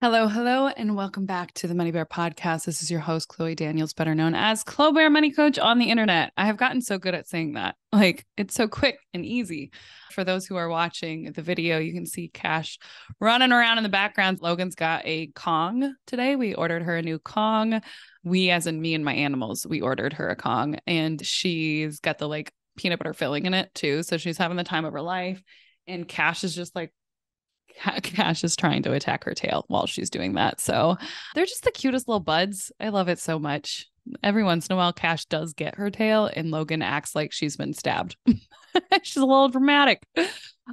Hello, hello, and welcome back to the Money Bear podcast. This is your host, Chloe Daniels, better known as Chloe Bear Money Coach on the internet. I have gotten so good at saying that. Like, it's so quick and easy. For those who are watching the video, you can see Cash running around in the background. Logan's got a Kong today. We ordered her a new Kong. We, as in me and my animals, we ordered her a Kong, and she's got the peanut butter filling in it too. So she's having the time of her life. And Cash is just like, Cash is trying to attack her tail while she's doing that. So they're just the cutest little buds. I love it so much. Every once in a while, Cash does get her tail, and Logan acts like she's been stabbed. She's a little dramatic.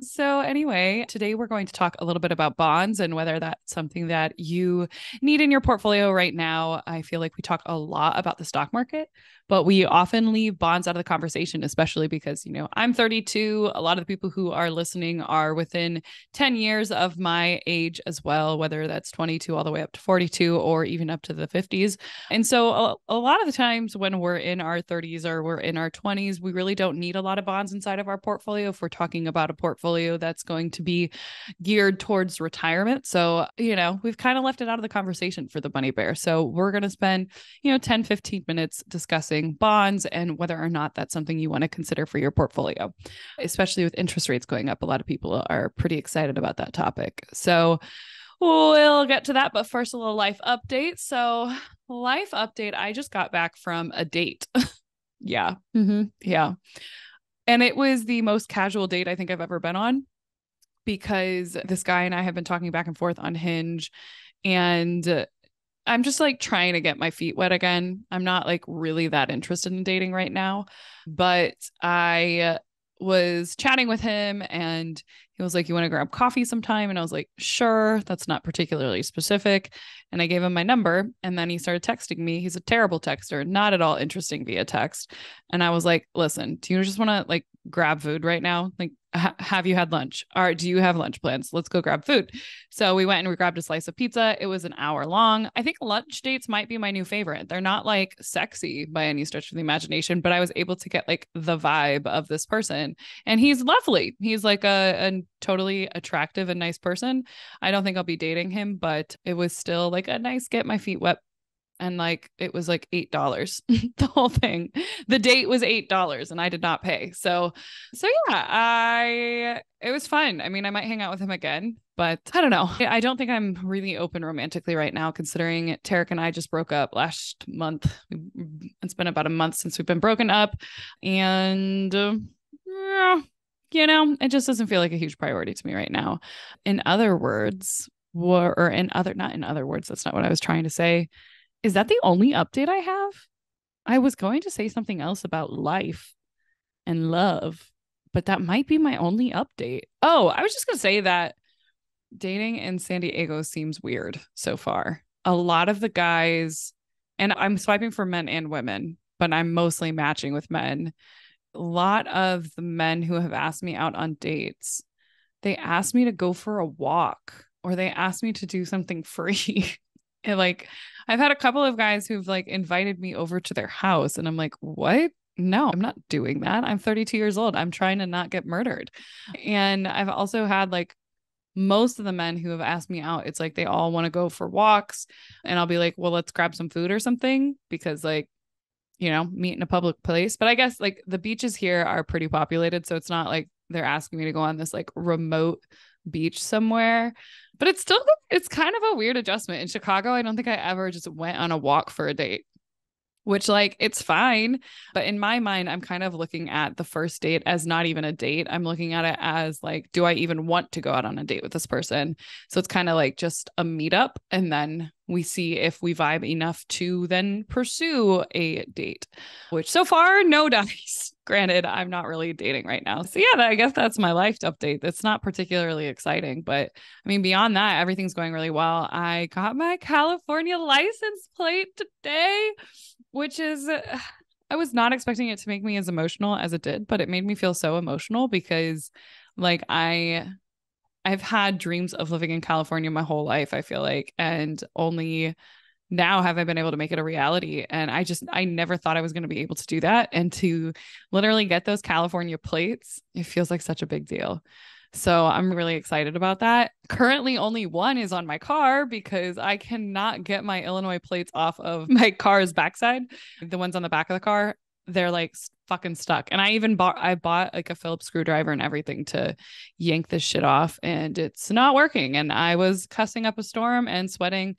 So, anyway, today we're going to talk a little bit about bonds and whether that's something that you need in your portfolio right now. I feel like we talk a lot about the stock market, but we often leave bonds out of the conversation, especially because, I'm 32. A lot of the people who are listening are within 10 years of my age as well, whether that's 22 all the way up to 42 or even up to the 50s. And so a lot of the times when we're in our 30s or we're in our 20s, we really don't need a lot of bonds inside of our portfolio if we're talking about a portfolio that's going to be geared towards retirement. So, we've kind of left it out of the conversation for the Money Bear. So we're going to spend, 10, 15 minutes discussing bonds and whether or not that's something you want to consider for your portfolio, especially with interest rates going up. A lot of people are pretty excited about that topic. So we'll get to that. But first, a little life update. So, life update, I just got back from a date. Yeah. Yeah. And it was the most casual date I think I've ever been on because this guy and I have been talking back and forth on Hinge, and I'm just like trying to get my feet wet again. I'm not like really that interested in dating right now, but I was chatting with him and he was like, "You want to grab coffee sometime?" And I was like, "Sure." That's not particularly specific. And I gave him my number, and then he started texting me. He's a terrible texter, not at all interesting via text. And I was like, "Listen, do you just want to like grab food right now? Like, have you had lunch? Or do you have lunch plans? Let's go grab food." So we went and we grabbed a slice of pizza. It was an hour long. I think lunch dates might be my new favorite. They're not like sexy by any stretch of the imagination, but I was able to get like the vibe of this person. And he's lovely. He's like a totally attractive and nice person. I don't think I'll be dating him, but it was still like a nice get my feet wet. And like it was like $8 the whole thing. The date was $8 and I did not pay. So yeah, I it was fun. I mean, I might hang out with him again, but I don't know. I don't think I'm really open romantically right now, considering Tarek and I just broke up last month. It's been about a month since we've been broken up, and it just doesn't feel like a huge priority to me right now. In other words, or in other, not in other words, that's not what I was trying to say. Is that the only update I have? I was going to say something else about life and love, but that might be my only update. Oh, I was just going to say that dating in San Diego seems weird so far. A lot of the guys, and I'm swiping for men and women, but I'm mostly matching with men. A lot of the men who have asked me out on dates, they asked me to go for a walk or they asked me to do something free. And like, I've had a couple of guys who've like invited me over to their house, and I'm like, what? No, I'm not doing that. I'm 32 years old. I'm trying to not get murdered. And I've also had like most of the men who have asked me out, it's like they all want to go for walks. And I'll be like, well, let's grab some food or something because like, meet in a public place. But I guess like the beaches here are pretty populated. So it's not like they're asking me to go on this like remote beach somewhere. But it's kind of a weird adjustment. In Chicago, I don't think I ever just went on a walk for a date, which like it's fine. But in my mind, I'm kind of looking at the first date as not even a date. I'm looking at it as like, do I even want to go out on a date with this person? So it's kind of like just a meetup. And then we see if we vibe enough to then pursue a date, which so far, no dice. Granted, I'm not really dating right now. So yeah, I guess that's my life update. That's not particularly exciting, but I mean, beyond that, everything's going really well. I got my California license plate today, which is, I was not expecting it to make me as emotional as it did, but it made me feel so emotional because like I've had dreams of living in California my whole life, I feel like, and only now have I been able to make it a reality. And I never thought I was going to be able to do that. And to literally get those California plates, it feels like such a big deal. So I'm really excited about that. Currently, only one is on my car because I cannot get my Illinois plates off of my car's backside. The ones on the back of the car, they're like fucking stuck. And I bought like a Phillips screwdriver and everything to yank this shit off, and it's not working. And I was cussing up a storm and sweating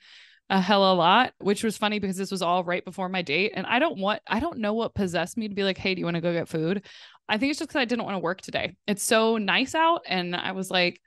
a hell of a lot, which was funny because this was all right before my date. And I don't know what possessed me to be like, hey, do you want to go get food? I think it's just because I didn't want to work today. It's so nice out. And I was like,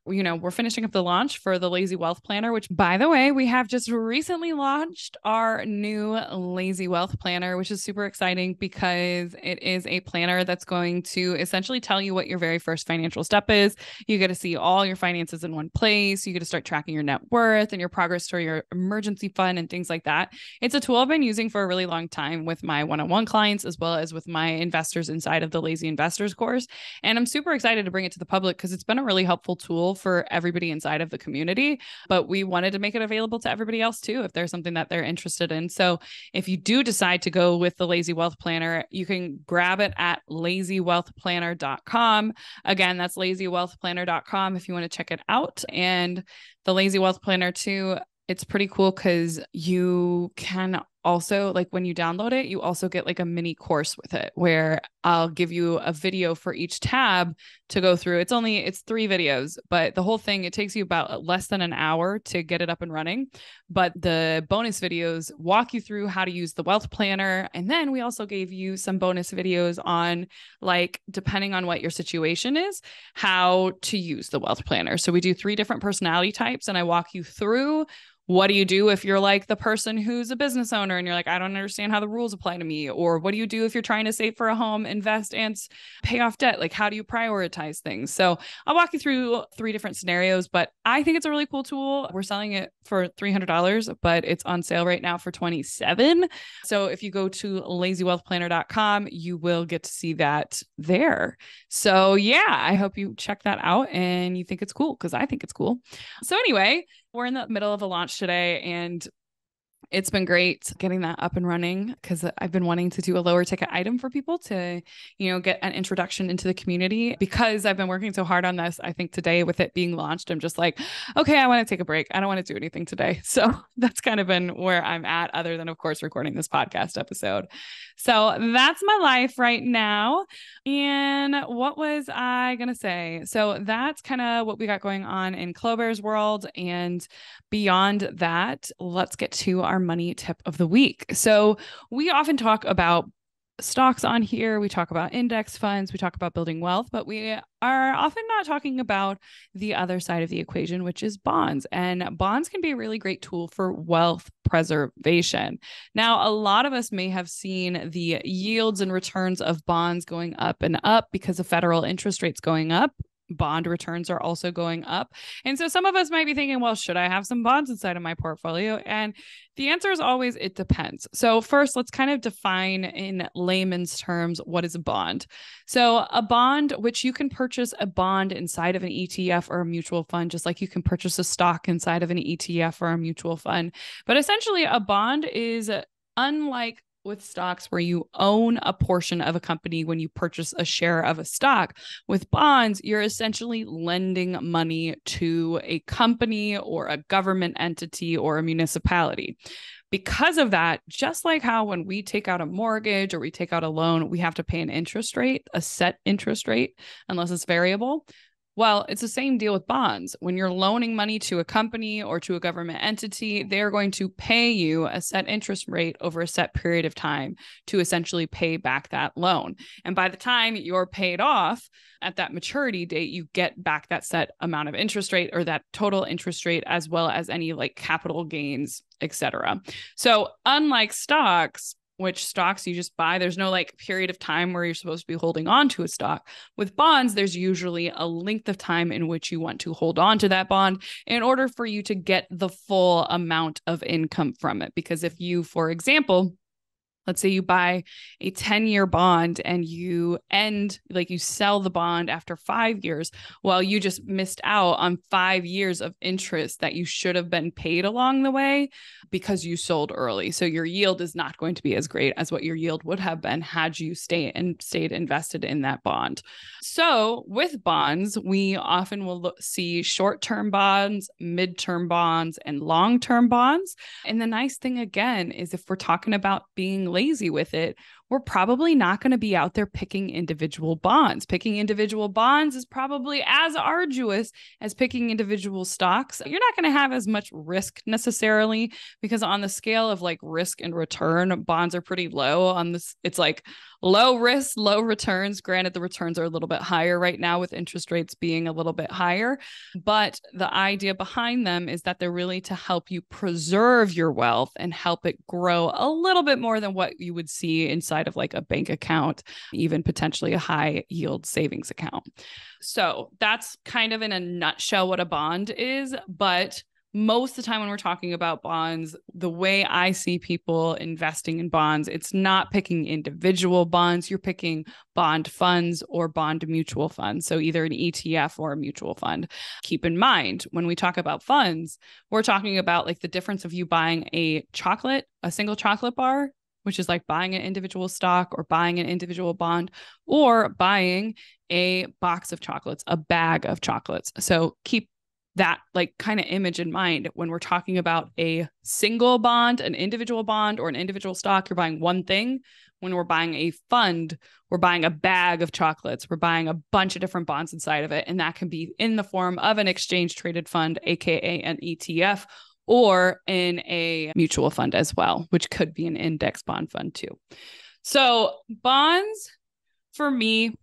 we're finishing up the launch for the Lazy Wealth Planner, which, by the way, we have just recently launched our new Lazy Wealth Planner, which is super exciting because it is a planner that's going to essentially tell you what your very first financial step is. You get to see all your finances in one place. You get to start tracking your net worth and your progress to your emergency fund and things like that. It's a tool I've been using for a really long time with my one-on-one clients, as well as with my investors inside of the Lazy Investors course. And I'm super excited to bring it to the public because it's been a really helpful tool for everybody inside of the community, but we wanted to make it available to everybody else too, if there's something that they're interested in. So if you do decide to go with the Lazy Wealth Planner, you can grab it at lazywealthplanner.com. Again, that's lazywealthplanner.com if you want to check it out. And the Lazy Wealth Planner too, it's pretty cool because you can also, like, when you download it, you also get like a mini course with it where I'll give you a video for each tab to go through. It's 3 videos, but the whole thing, it takes you about less than an hour to get it up and running. But the bonus videos walk you through how to use the wealth planner. And then we also gave you some bonus videos on, like, depending on what your situation is, how to use the wealth planner. So we do 3 different personality types, and I walk you through what do you do if you're like the person who's a business owner and you're like, I don't understand how the rules apply to me? Or what do you do if you're trying to save for a home, invest, and pay off debt? Like, how do you prioritize things? So I'll walk you through 3 different scenarios, but I think it's a really cool tool. We're selling it for $300, but it's on sale right now for $27. So if you go to lazywealthplanner.com, you will get to see that there. So yeah, I hope you check that out and you think it's cool, because I think it's cool. So anyway, we're in the middle of a launch today, and it's been great getting that up and running because I've been wanting to do a lower ticket item for people to, get an introduction into the community. Because I've been working so hard on this, I think today with it being launched, I'm just like, okay, I want to take a break. I don't want to do anything today. So that's kind of been where I'm at, other than, of course, recording this podcast episode. So that's my life right now. And what was I going to say? So that's kind of what we got going on in Clobear's world. And beyond that, let's get to our money tip of the week. So we often talk about stocks on here. We talk about index funds. We talk about building wealth, but we are often not talking about the other side of the equation, which is bonds. And bonds can be a really great tool for wealth preservation. Now, a lot of us may have seen the yields and returns of bonds going up and up because of federal interest rates going up. Bond returns are also going up. And so some of us might be thinking, well, should I have some bonds inside of my portfolio? And the answer is always, it depends. So first, let's kind of define in layman's terms, what is a bond? So a bond, which you can purchase a bond inside of an ETF or a mutual fund, just like you can purchase a stock inside of an ETF or a mutual fund. But essentially, a bond is, unlike with stocks where you own a portion of a company when you purchase a share of a stock, with bonds, you're essentially lending money to a company or a government entity or a municipality. Because of that, just like how when we take out a mortgage or we take out a loan, we have to pay an interest rate, a set interest rate, unless it's variable. Well, it's the same deal with bonds. When you're loaning money to a company or to a government entity, they're going to pay you a set interest rate over a set period of time to essentially pay back that loan. And by the time you're paid off at that maturity date, you get back that set amount of interest rate, or that total interest rate, as well as any like capital gains, etc. So unlike stocks, which stocks you just buy, there's no like period of time where you're supposed to be holding on to a stock. With bonds, there's usually a length of time in which you want to hold on to that bond in order for you to get the full amount of income from it. Because if you, for example, Let's say you buy a 10-year bond and you sell the bond after 5 years. Well, you just missed out on 5 years of interest that you should have been paid along the way because you sold early. So your yield is not going to be as great as what your yield would have been had you stayed invested in that bond. So with bonds, we often will see short-term bonds, mid-term bonds, and long-term bonds. And the nice thing again is if we're talking about being lazy with it, we're probably not going to be out there picking individual bonds. Picking individual bonds is probably as arduous as picking individual stocks. You're not going to have as much risk necessarily because on the scale of like risk and return, bonds are pretty low on this. It's like low risk, low returns. Granted, the returns are a little bit higher right now with interest rates being a little bit higher, but the idea behind them is that they're really to help you preserve your wealth and help it grow a little bit more than what you would see inside of like a bank account, even potentially a high yield savings account. So that's kind of in a nutshell what a bond is. But most of the time when we're talking about bonds, the way I see people investing in bonds, it's not picking individual bonds. You're picking bond funds or bond mutual funds. So either an ETF or a mutual fund. Keep in mind, when we talk about funds, we're talking about like the difference of you buying a single chocolate bar, which is like buying an individual stock or buying an individual bond, or buying a box of chocolates, a bag of chocolates. So keep that like kind of image in mind when we're talking about a single bond, an individual bond, or an individual stock. You're buying one thing. When we're buying a fund, we're buying a bag of chocolates. We're buying a bunch of different bonds inside of it. And that can be in the form of an exchange traded fund, AKA an ETF, or in a mutual fund as well, which could be an index bond fund too. So bonds, for me,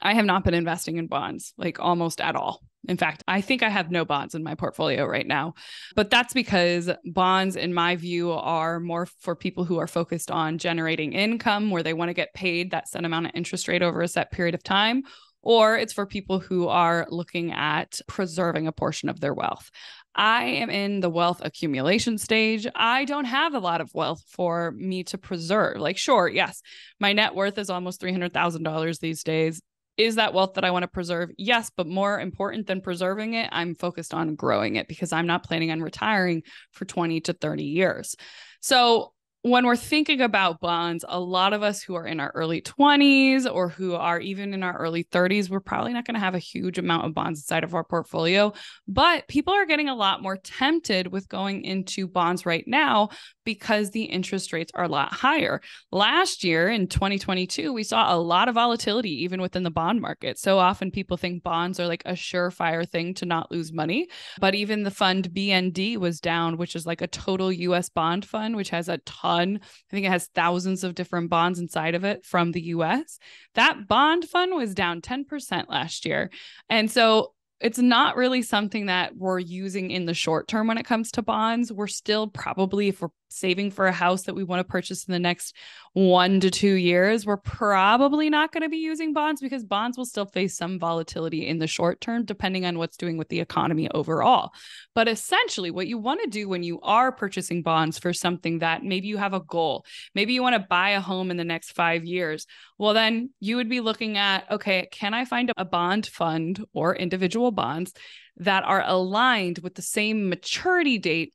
I have not been investing in bonds like almost at all. In fact, I think I have no bonds in my portfolio right now, but that's because bonds, in my view, are more for people who are focused on generating income where they want to get paid that set amount of interest rate over a set period of time, or it's for people who are looking at preserving a portion of their wealth. I am in the wealth accumulation stage. I don't have a lot of wealth for me to preserve. Like, sure, yes, my net worth is almost $300,000 these days. Is that wealth that I want to preserve? Yes, but more important than preserving it, I'm focused on growing it because I'm not planning on retiring for 20 to 30 years. So when we're thinking about bonds, a lot of us who are in our early 20s or who are even in our early 30s, we're probably not going to have a huge amount of bonds inside of our portfolio, but people are getting a lot more tempted with going into bonds right now because the interest rates are a lot higher. Last year in 2022, we saw a lot of volatility even within the bond market. So often people think bonds are like a surefire thing to not lose money, but even the fund BND was down, which is like a total US bond fund, which has a ton. I think it has thousands of different bonds inside of it from the US. That bond fund was down 10% last year. And so it's not really something that we're using in the short term when it comes to bonds. We're still probably, if we're saving for a house that we want to purchase in the next 1 to 2 years, we're probably not going to be using bonds because bonds will still face some volatility in the short term, depending on what's doing with the economy overall. But essentially, what you want to do when you are purchasing bonds for something that maybe you have a goal, maybe you want to buy a home in the next 5 years, well, then you would be looking at, okay, can I find a bond fund or individual bonds that are aligned with the same maturity date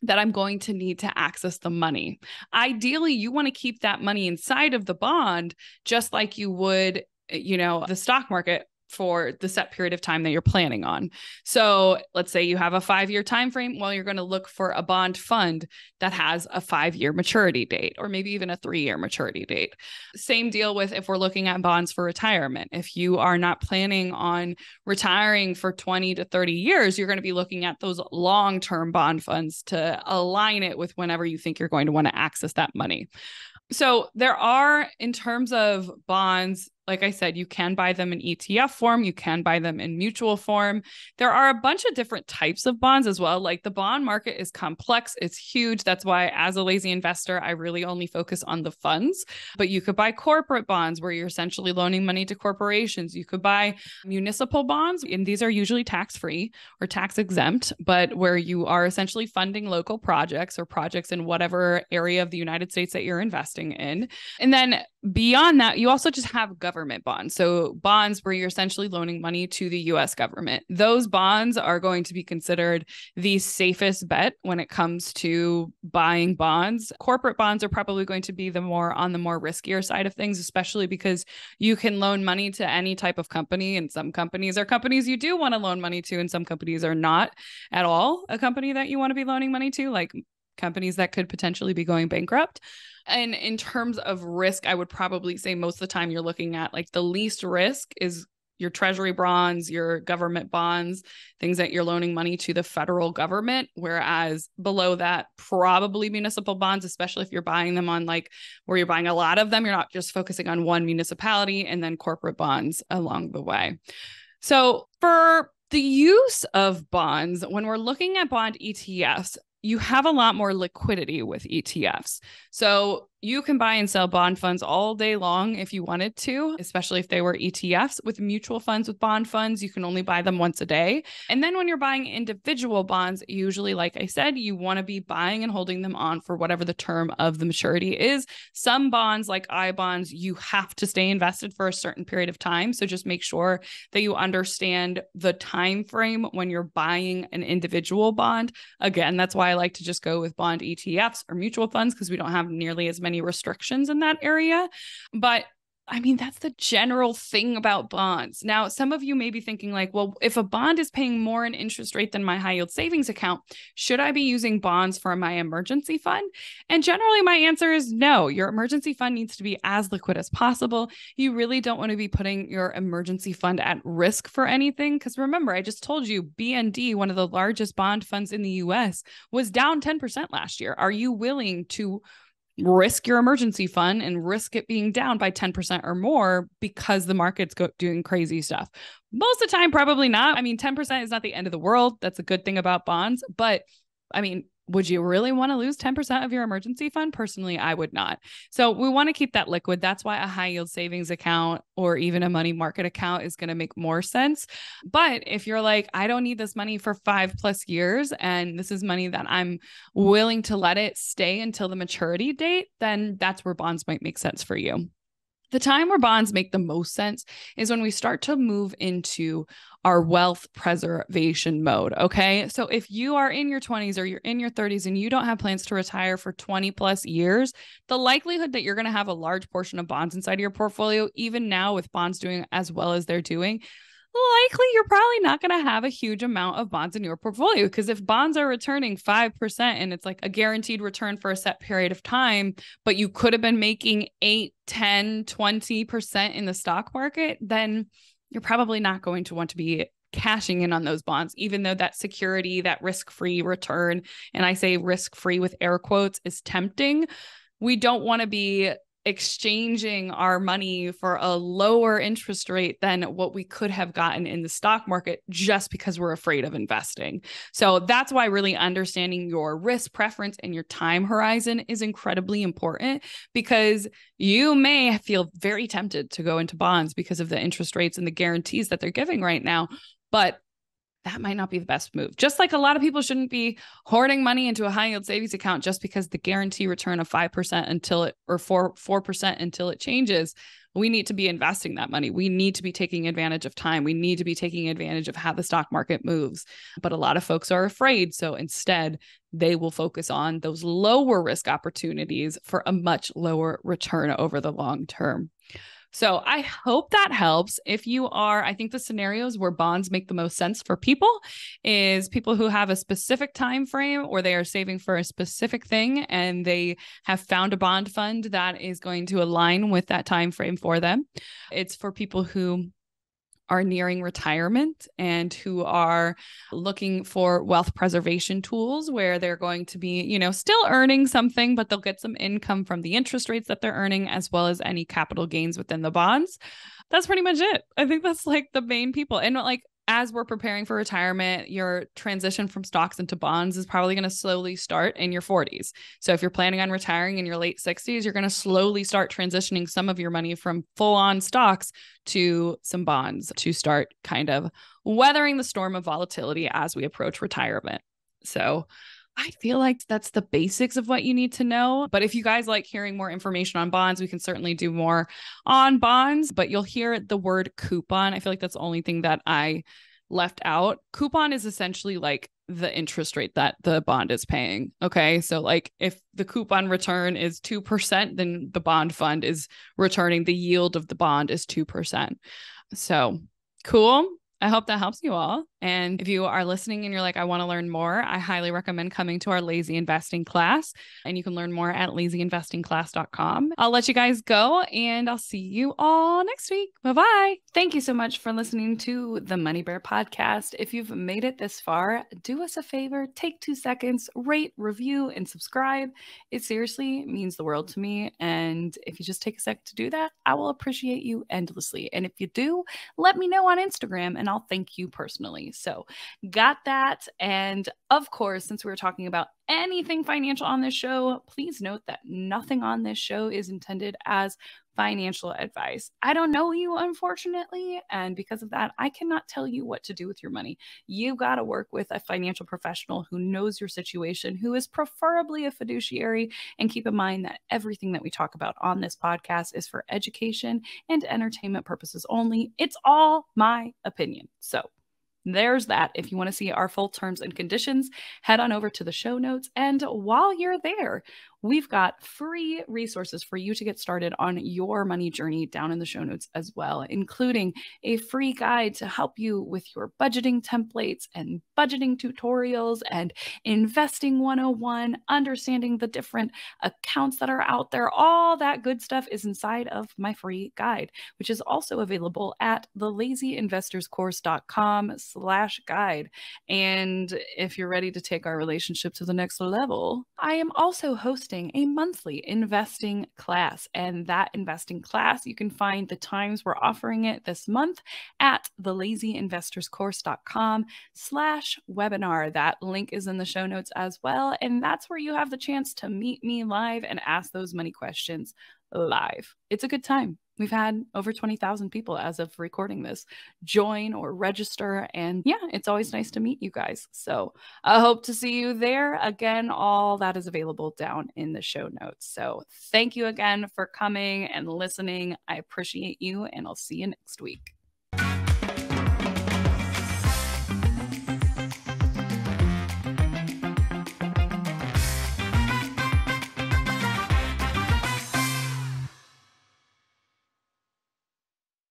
that I'm going to need to access the money? Ideally, you want to keep that money inside of the bond, just like you would, the stock market for the set period of time that you're planning on. So let's say you have a 5-year time frame. Well, you're going to look for a bond fund that has a 5-year maturity date, or maybe even a 3-year maturity date. Same deal with if we're looking at bonds for retirement. If you are not planning on retiring for 20 to 30 years, you're going to be looking at those long-term bond funds to align it with whenever you think you're going to want to access that money. So there are, in terms of bonds, like I said, you can buy them in ETF form. You can buy them in mutual form. There are a bunch of different types of bonds as well. Like the bond market is complex. It's huge. That's why as a lazy investor, I really only focus on the funds. But you could buy corporate bonds where you're essentially loaning money to corporations. You could buy municipal bonds, and these are usually tax-free or tax exempt, but where you are essentially funding local projects or projects in whatever area of the United States that you're investing in. And then beyond that, you also just have government bonds. So bonds where you're essentially loaning money to the US government. Those bonds are going to be considered the safest bet when it comes to buying bonds. Corporate bonds are probably going to be the more riskier side of things, especially because you can loan money to any type of company. And some companies are companies you do want to loan money to, and some companies are not at all a company that you want to be loaning money to, like companies that could potentially be going bankrupt. And in terms of risk, I would probably say most of the time you're looking at like the least risk is your treasury bonds, your government bonds, things that you're loaning money to the federal government. Whereas below that, probably municipal bonds, especially if you're buying them on like where you're buying a lot of them, you're not just focusing on one municipality, and then corporate bonds along the way. So for the use of bonds, when we're looking at bond ETFs, you have a lot more liquidity with ETFs. So you can buy and sell bond funds all day long if you wanted to, especially if they were ETFs. With mutual funds, with bond funds, you can only buy them once a day. And then when you're buying individual bonds, usually, like I said, you want to be buying and holding them on for whatever the term of the maturity is. Some bonds, like I bonds, you have to stay invested for a certain period of time. So just make sure that you understand the time frame when you're buying an individual bond. Again, that's why I like to just go with bond ETFs or mutual funds, because we don't have nearly as many restrictions in that area. But I mean, that's the general thing about bonds. Now, some of you may be thinking like, well, if a bond is paying more in interest rate than my high yield savings account, should I be using bonds for my emergency fund? And generally my answer is no. Your emergency fund needs to be as liquid as possible. You really don't want to be putting your emergency fund at risk for anything. Because remember, I just told you BND, one of the largest bond funds in the US, was down 10% last year. Are you willing to risk your emergency fund and risk it being down by 10% or more because the market's doing crazy stuff? Most of the time, probably not. I mean, 10% is not the end of the world. That's a good thing about bonds. But I mean, would you really want to lose 10% of your emergency fund? Personally, I would not. So we want to keep that liquid. That's why a high yield savings account or even a money market account is going to make more sense. But if you're like, I don't need this money for 5+ years, and this is money that I'm willing to let it stay until the maturity date, then that's where bonds might make sense for you. The time where bonds make the most sense is when we start to move into our wealth preservation mode. Okay. So if you are in your 20s or you're in your 30s and you don't have plans to retire for 20+ years, the likelihood that you're going to have a large portion of bonds inside of your portfolio, even now with bonds doing as well as they're doing, likely you're probably not going to have a huge amount of bonds in your portfolio. Because if bonds are returning 5% and it's like a guaranteed return for a set period of time, but you could have been making 8, 10, 20% in the stock market, then you're probably not going to want to be cashing in on those bonds, even though that security, that risk-free return, and I say risk-free with air quotes, is tempting. We don't want to be exchanging our money for a lower interest rate than what we could have gotten in the stock market just because we're afraid of investing. So that's why really understanding your risk preference and your time horizon is incredibly important, because you may feel very tempted to go into bonds because of the interest rates and the guarantees that they're giving right now. But that might not be the best move. Just like a lot of people shouldn't be hoarding money into a high yield savings account just because the guarantee return of 5% until it, or 4% until it changes. We need to be investing that money. We need to be taking advantage of time. We need to be taking advantage of how the stock market moves. But a lot of folks are afraid. So instead, they will focus on those lower risk opportunities for a much lower return over the long term. So I hope that helps. If you are, I think the scenarios where bonds make the most sense for people is people who have a specific time frame or they are saving for a specific thing and they have found a bond fund that is going to align with that time frame for them. It's for people who are nearing retirement and who are looking for wealth preservation tools where they're going to be, still earning something, but they'll get some income from the interest rates that they're earning, as well as any capital gains within the bonds. That's pretty much it. I think that's like the main people. And like, as we're preparing for retirement, your transition from stocks into bonds is probably going to slowly start in your 40s. So if you're planning on retiring in your late 60s, you're going to slowly start transitioning some of your money from full on stocks to some bonds to start kind of weathering the storm of volatility as we approach retirement. So I feel like that's the basics of what you need to know. But if you guys like hearing more information on bonds, we can certainly do more on bonds, but you'll hear the word coupon. I feel like that's the only thing that I left out. Coupon is essentially like the interest rate that the bond is paying. Okay. So like if the coupon return is 2%, then the bond fund is returning the yield of the bond is 2%. So cool. I hope that helps you all. And if you are listening and you're like, I want to learn more, I highly recommend coming to our Lazy Investing class. And you can learn more at lazyinvestingclass.com. I'll let you guys go and I'll see you all next week. Bye-bye. Thank you so much for listening to the Money Bear podcast. If you've made it this far, do us a favor, take 2 seconds, rate, review, and subscribe. It seriously means the world to me. And if you just take a sec to do that, I will appreciate you endlessly. And if you do, let me know on Instagram and I'll thank you personally. So got that. And of course, since we were talking about anything financial on this show, please note that nothing on this show is intended as financial advice. I don't know you, unfortunately, and because of that, I cannot tell you what to do with your money. You got to work with a financial professional who knows your situation, who is preferably a fiduciary, and keep in mind that everything that we talk about on this podcast is for education and entertainment purposes only. It's all my opinion. So there's that. If you want to see our full terms and conditions, head on over to the show notes. And while you're there, we've got free resources for you to get started on your money journey down in the show notes as well, including a free guide to help you with your budgeting templates and budgeting tutorials and investing 101, understanding the different accounts that are out there. All that good stuff is inside of my free guide, which is also available at thelazyinvestorscourse.com/guide. And if you're ready to take our relationship to the next level, I am also hosting a monthly investing class. And that investing class, you can find the times we're offering it this month at thelazyinvestorscourse.com/webinar. That link is in the show notes as well. And that's where you have the chance to meet me live and ask those money questions live. It's a good time. We've had over 20,000 people as of recording this join or register. And yeah, it's always nice to meet you guys. So I hope to see you there. Again, all that is available down in the show notes. So thank you again for coming and listening. I appreciate you, and I'll see you next week.